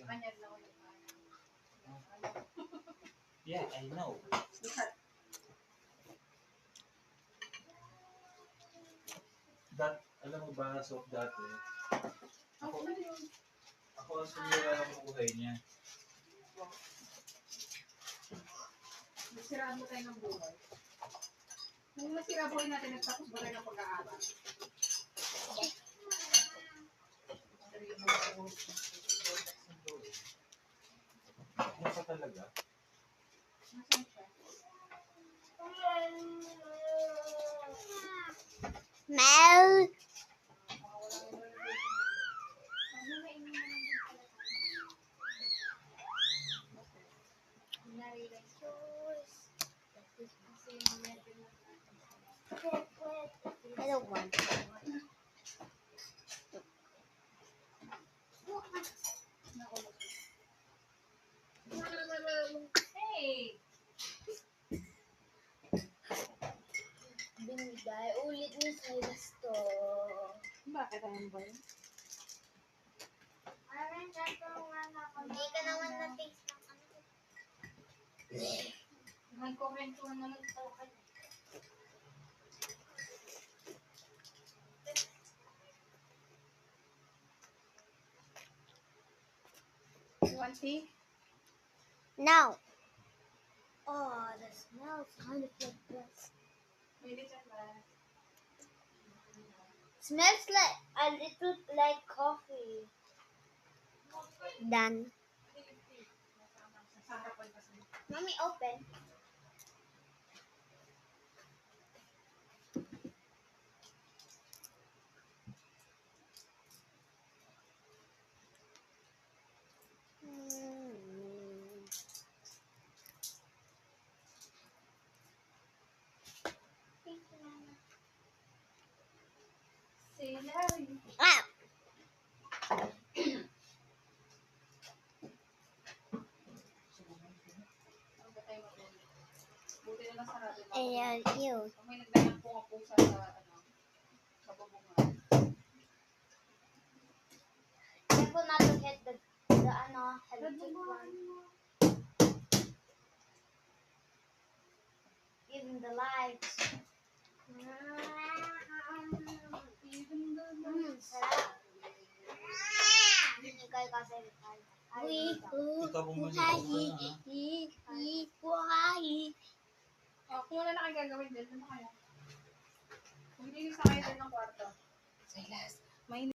kanya na ulit. Yeah, I know. Alam mo ba, soap dati, ako ang sumira ng buhay niya. Nasira mo tayo ng buhay. Nung nasira buhay natin, nagtapos ba tayo ng pag-aaral? Ano pa talaga? Nasaan siya? Mel. I don't want to. Hey! Binigay ulit ni Silas to. Bakit ayun ba yun? Hindi ka naman na-taste ng ano. Nagkomentuhan naman pala kayo. You want tea? No. Oh, the smells kind of like this. Maybe just that. Smells like a little like coffee. Done. Mommy, open. Say Larry. Ah! Buti na lang sarado na. Ayan, ew. Kung may nagdalang pusa sa bubungan. Careful not to hit the electric one. Even the lights. Sarap. Ikaw kasi Kung wala na kayo gagawin din, ano kaya? Kung hindi sa kayo din ng kwarto. Silas, may